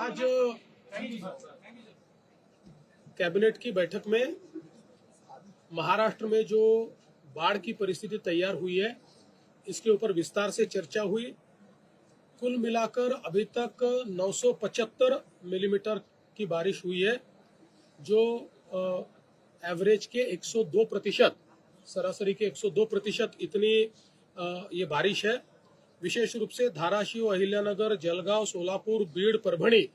आज कैबिनेट की बैठक में महाराष्ट्र में जो बाढ़ की परिस्थिति तैयार हुई है, इसके ऊपर विस्तार से चर्चा हुई। कुल मिलाकर अभी तक 975 मिलीमीटर की बारिश हुई है, जो एवरेज के 102%, सरासरी के 102% इतनी ये बारिश है। विशेष रूप से धाराशिव, अहिल्यानगर, जलगांव, सोलापुर, बीड़, परभणी,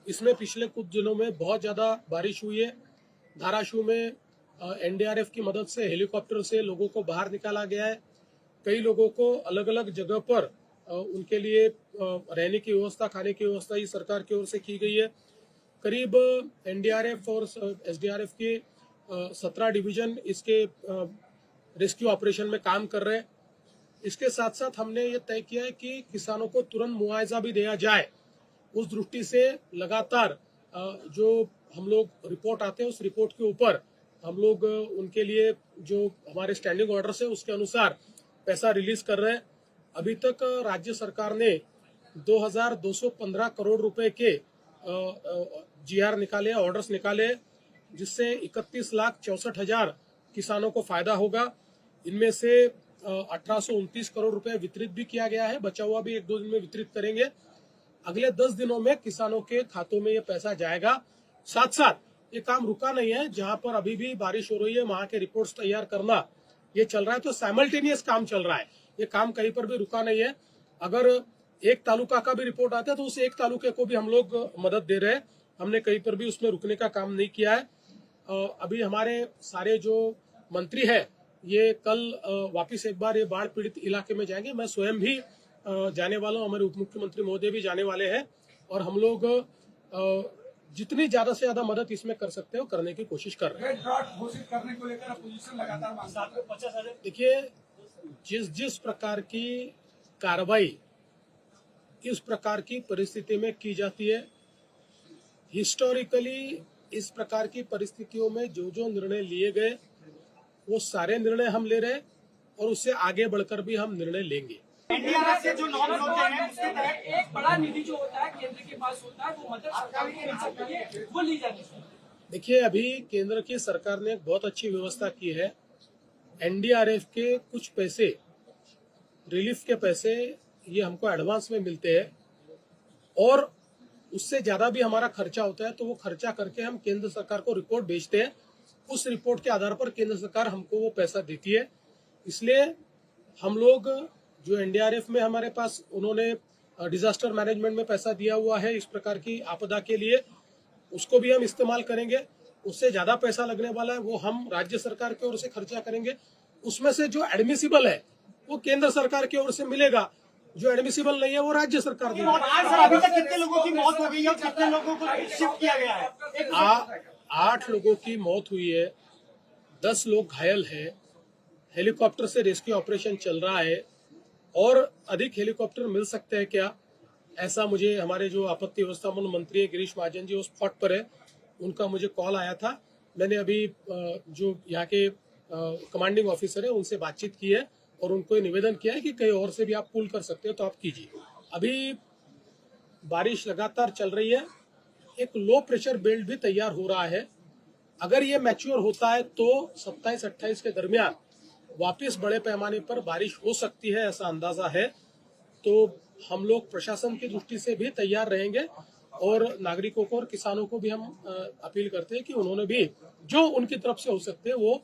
इसमें पिछले कुछ दिनों में बहुत ज्यादा बारिश हुई है। धाराशिव में एनडीआरएफ की मदद से हेलीकॉप्टर से लोगों को बाहर निकाला गया है। कई लोगों को अलग अलग जगह पर उनके लिए रहने की व्यवस्था, खाने की व्यवस्था ही सरकार की ओर से की गई है। करीब एनडीआरएफ और एसडीआरएफ के 17 डिवीजन इसके रेस्क्यू ऑपरेशन में काम कर रहे हैं। इसके साथ साथ हमने ये तय किया है कि किसानों को तुरंत मुआवजा भी दिया जाए। उस दृष्टि से लगातार जो हम लोग रिपोर्ट आते हैं, उस रिपोर्ट के ऊपर हम लोग उनके लिए जो हमारे स्टैंडिंग ऑर्डर्स है उसके अनुसार पैसा रिलीज कर रहे हैं। अभी तक राज्य सरकार ने 2215 करोड़ रुपए के जीआर निकाले, ऑर्डर्स निकाले, जिससे 31,64,000 किसानों को फायदा होगा। इनमें से 1829 करोड़ रुपए वितरित भी किया गया है, बचा हुआ भी 1-2 दिन में वितरित करेंगे। अगले 10 दिनों में किसानों के खातों में ये पैसा जाएगा। साथ साथ ये काम रुका नहीं है, जहां पर अभी भी बारिश हो रही है वहां के रिपोर्ट्स तैयार करना ये चल रहा है, तो साइमल्टेनियस काम चल रहा है। ये काम कहीं पर भी रुका नहीं है। अगर एक तालुका का भी रिपोर्ट आता है तो उस एक तालुके को भी हम लोग मदद दे रहे हैं। हमने कहीं पर भी उसमें रुकने का काम नहीं किया है। अभी हमारे सारे जो मंत्री है ये कल वापिस एक बार ये बाढ़ पीड़ित इलाके में जाएंगे। मैं स्वयं भी जाने वाला हूँ, हमारे उप मुख्यमंत्री महोदय भी जाने वाले हैं, और हम लोग जितनी ज्यादा से ज्यादा मदद इसमें कर सकते हैं करने की कोशिश कर रहे हैं। ड्राफ्ट घोषित करने को लेकर अपोजिशन लगातार देखिए, जिस प्रकार की कार्रवाई इस प्रकार की परिस्थिति में की जाती है, हिस्टोरिकली इस प्रकार की परिस्थितियों में जो जो निर्णय लिए गए वो सारे निर्णय हम ले रहे हैं, और उससे आगे बढ़कर भी हम निर्णय लेंगे। एनडीआरएफ से जो नॉर्म्स होते हैं उसके तहत एक बड़ा निधि जो होता है केंद्र के पास होता है, वो मदद सरकार के मिल सकती है, वो ली जानी चाहिए। देखिए, अभी केंद्र की सरकार ने एक बहुत अच्छी व्यवस्था की है। एनडीआरएफ के कुछ पैसे, रिलीफ के पैसे, ये हमको एडवांस में मिलते हैं, और उससे ज्यादा भी हमारा खर्चा होता है तो वो खर्चा करके हम केंद्र सरकार को रिपोर्ट भेजते हैं। उस रिपोर्ट के आधार पर केंद्र सरकार हमको वो पैसा देती है। इसलिए हम लोग जो एनडीआरएफ में हमारे पास, उन्होंने डिजास्टर मैनेजमेंट में पैसा दिया हुआ है इस प्रकार की आपदा के लिए, उसको भी हम इस्तेमाल करेंगे। उससे ज्यादा पैसा लगने वाला है वो हम राज्य सरकार की ओर से खर्चा करेंगे। उसमें से जो एडमिसिबल है वो केंद्र सरकार की ओर से मिलेगा, जो एडमिसिबल नहीं है वो राज्य सरकार देगी। अभी तक कितने लोगों की मौत हो गई है और कितने लोगों को शिफ्ट किया गया है? 8 लोगों की मौत हुई है, 10 लोग घायल हैं। हेलीकॉप्टर से रेस्क्यू ऑपरेशन चल रहा है, और अधिक हेलीकॉप्टर मिल सकते हैं क्या, ऐसा मुझे हमारे जो आपत्ति व्यवस्थापन मंत्री है गिरीश महाजन जी, वो स्पॉट पर है, उनका मुझे कॉल आया था। मैंने अभी जो यहाँ के कमांडिंग ऑफिसर है उनसे बातचीत की है, और उनको निवेदन किया है कि कहीं और से भी आप पुल कर सकते हो तो आप कीजिए। अभी बारिश लगातार चल रही है, एक लो प्रेशर बेल्ट भी तैयार हो रहा है। अगर ये मैच्योर होता है तो 27-28 के दरमियान वापस बड़े पैमाने पर बारिश हो सकती है, ऐसा अंदाजा है। तो हम लोग प्रशासन की दृष्टि से भी तैयार रहेंगे, और नागरिकों को और किसानों को भी हम अपील करते हैं कि उन्होंने भी जो उनकी तरफ से हो सकते हैं वो